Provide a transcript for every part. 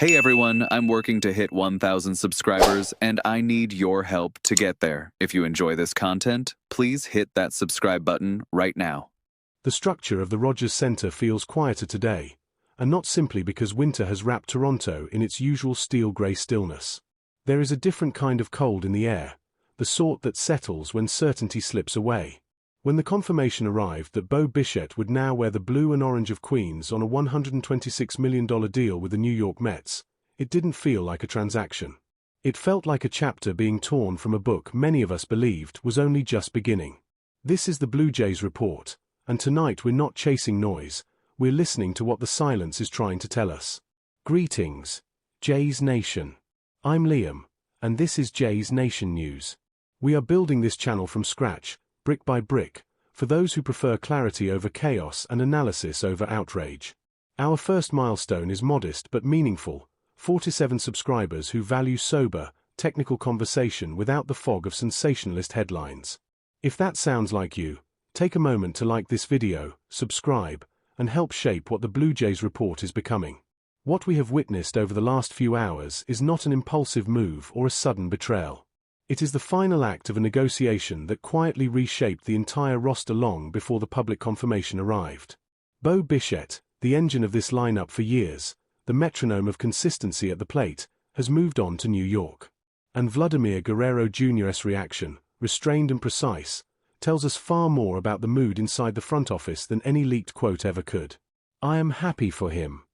Hey everyone, I'm working to hit 1,000 subscribers and I need your help to get there. If you enjoy this content, please hit that subscribe button right now. The structure of the Rogers Centre feels quieter today, and not simply because winter has wrapped Toronto in its usual steel-grey stillness. There is a different kind of cold in the air, the sort that settles when certainty slips away. When the confirmation arrived that Bo Bichette would now wear the blue and orange of Queens on a $126 million deal with the New York Mets, it didn't feel like a transaction. It felt like a chapter being torn from a book many of us believed was only just beginning. This is the Blue Jays report, and tonight we're not chasing noise, we're listening to what the silence is trying to tell us. Greetings, Jays Nation. I'm Liam, and this is Jays Nation News. We are building this channel from scratch, brick by brick, for those who prefer clarity over chaos and analysis over outrage. Our first milestone is modest but meaningful: 47 subscribers who value sober, technical conversation without the fog of sensationalist headlines. If that sounds like you, take a moment to like this video, subscribe, and help shape what the Blue Jays report is becoming. What we have witnessed over the last few hours is not an impulsive move or a sudden betrayal. It is the final act of a negotiation that quietly reshaped the entire roster long before the public confirmation arrived. Bo Bichette, the engine of this lineup for years, the metronome of consistency at the plate, has moved on to New York. And Vladimir Guerrero Jr.'s reaction, restrained and precise, tells us far more about the mood inside the front office than any leaked quote ever could. I am happy for him.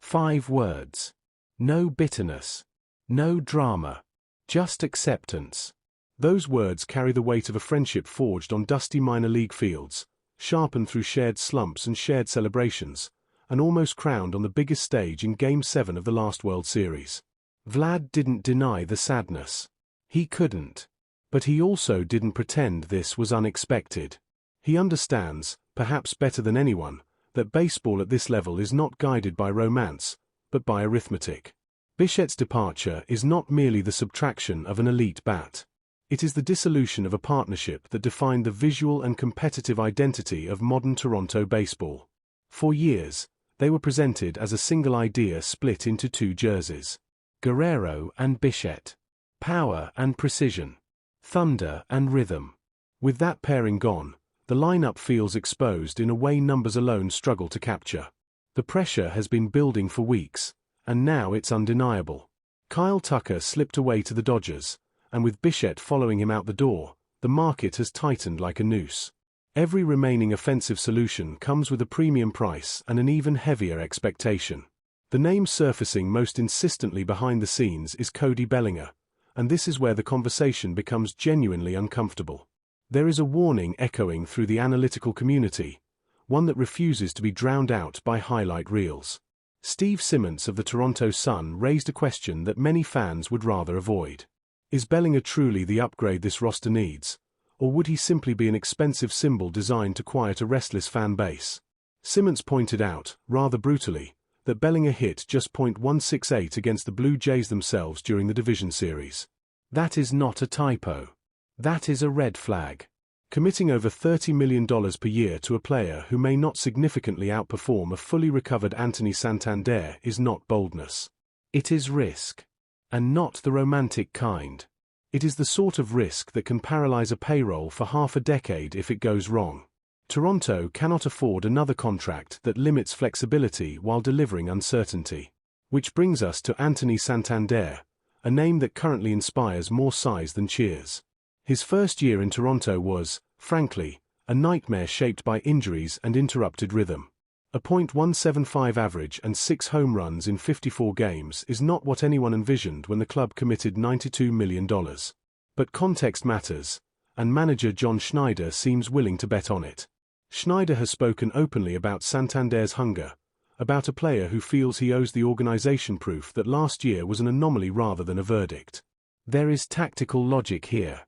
5 words. No bitterness. No drama. Just acceptance. Those words carry the weight of a friendship forged on dusty minor league fields, sharpened through shared slumps and shared celebrations, and almost crowned on the biggest stage in Game 7 of the last World Series. Vlad didn't deny the sadness. He couldn't. But he also didn't pretend this was unexpected. He understands, perhaps better than anyone, that baseball at this level is not guided by romance, but by arithmetic. Bichette's departure is not merely the subtraction of an elite bat. It is the dissolution of a partnership that defined the visual and competitive identity of modern Toronto baseball. For years, they were presented as a single idea split into 2 jerseys. Guerrero and Bichette. Power and precision. Thunder and rhythm. With that pairing gone, the lineup feels exposed in a way numbers alone struggle to capture. The pressure has been building for weeks, and now it's undeniable. Kyle Tucker slipped away to the Dodgers, and with Bichette following him out the door, the market has tightened like a noose. Every remaining offensive solution comes with a premium price and an even heavier expectation. The name surfacing most insistently behind the scenes is Cody Bellinger, and this is where the conversation becomes genuinely uncomfortable. There is a warning echoing through the analytical community, one that refuses to be drowned out by highlight reels. Steve Simmons of the Toronto Sun raised a question that many fans would rather avoid. Is Bellinger truly the upgrade this roster needs, or would he simply be an expensive symbol designed to quiet a restless fan base? Simmons pointed out, rather brutally, that Bellinger hit just .168 against the Blue Jays themselves during the division series. That is not a typo. That is a red flag. Committing over $30 million per year to a player who may not significantly outperform a fully recovered Anthony Santander is not boldness. It is risk. And not the romantic kind. It is the sort of risk that can paralyze a payroll for half a decade if it goes wrong. Toronto cannot afford another contract that limits flexibility while delivering uncertainty. Which brings us to Anthony Santander, a name that currently inspires more sighs than cheers. His first year in Toronto was, frankly, a nightmare shaped by injuries and interrupted rhythm. A .175 average and 6 home runs in 54 games is not what anyone envisioned when the club committed $92 million. But context matters, and manager John Schneider seems willing to bet on it. Schneider has spoken openly about Santander's hunger, about a player who feels he owes the organization proof that last year was an anomaly rather than a verdict. There is tactical logic here.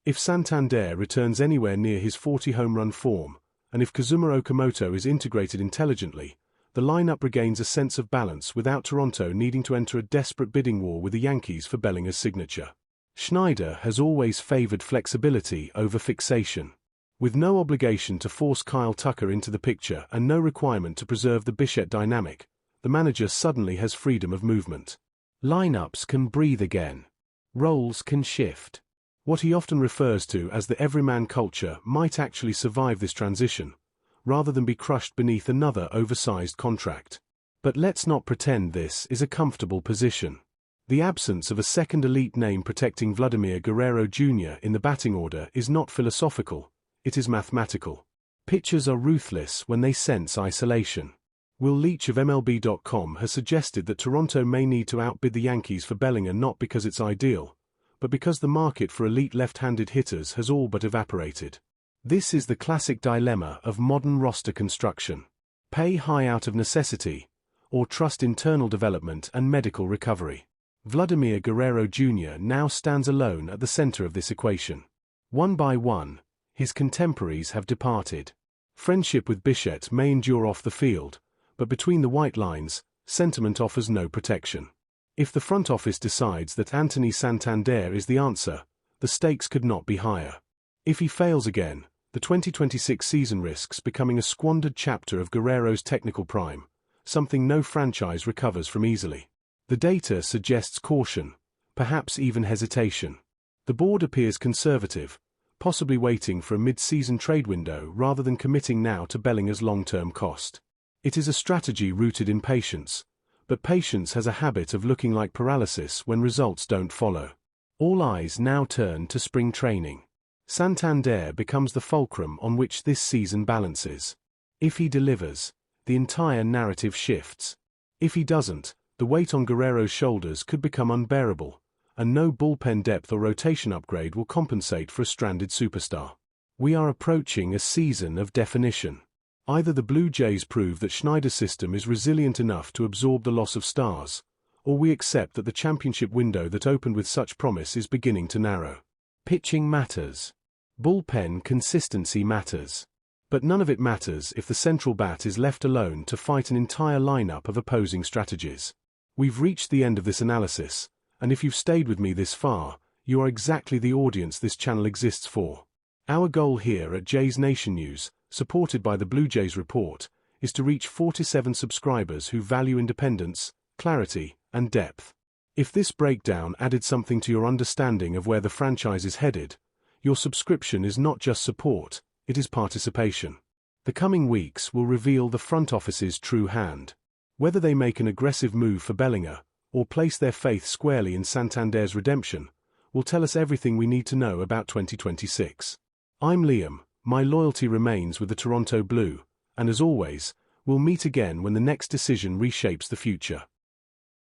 If Santander returns anywhere near his 40 home run form, and if Kazuma Okamoto is integrated intelligently, the lineup regains a sense of balance without Toronto needing to enter a desperate bidding war with the Yankees for Bellinger's signature. Schneider has always favored flexibility over fixation. With no obligation to force Kyle Tucker into the picture and no requirement to preserve the Bichette dynamic, the manager suddenly has freedom of movement. Lineups can breathe again. Roles can shift. What he often refers to as the everyman culture might actually survive this transition, rather than be crushed beneath another oversized contract. But let's not pretend this is a comfortable position. The absence of a second elite name protecting Vladimir Guerrero Jr. in the batting order is not philosophical, it is mathematical. Pitchers are ruthless when they sense isolation. Will Leach of MLB.com has suggested that Toronto may need to outbid the Yankees for Bellinger not because it's ideal, but because the market for elite left-handed hitters has all but evaporated. This is the classic dilemma of modern roster construction. Pay high out of necessity, or trust internal development and medical recovery. Vladimir Guerrero Jr. now stands alone at the center of this equation. One by one, his contemporaries have departed. Friendship with Bichette may endure off the field, but between the white lines, sentiment offers no protection. If the front office decides that Anthony Santander is the answer, the stakes could not be higher. If he fails again, the 2026 season risks becoming a squandered chapter of Guerrero's technical prime, something no franchise recovers from easily. The data suggests caution, perhaps even hesitation. The board appears conservative, possibly waiting for a mid-season trade window rather than committing now to Bellinger's long-term cost. It is a strategy rooted in patience, but patience has a habit of looking like paralysis when results don't follow. All eyes now turn to spring training. Santander becomes the fulcrum on which this season balances. If he delivers, the entire narrative shifts. If he doesn't, the weight on Guerrero's shoulders could become unbearable, and no bullpen depth or rotation upgrade will compensate for a stranded superstar. We are approaching a season of definition. Either the Blue Jays prove that Schneider's system is resilient enough to absorb the loss of stars, or we accept that the championship window that opened with such promise is beginning to narrow. Pitching matters. Bullpen consistency matters. But none of it matters if the central bat is left alone to fight an entire lineup of opposing strategies. We've reached the end of this analysis, and if you've stayed with me this far, you are exactly the audience this channel exists for. Our goal here at Jays Nation News, supported by the Blue Jays Report, is to reach 47 subscribers who value independence, clarity, and depth. If this breakdown added something to your understanding of where the franchise is headed, your subscription is not just support, it is participation. The coming weeks will reveal the front office's true hand. Whether they make an aggressive move for Bellinger, or place their faith squarely in Santander's redemption, will tell us everything we need to know about 2026. I'm Liam, my loyalty remains with the Toronto Blue, and as always, we'll meet again when the next decision reshapes the future.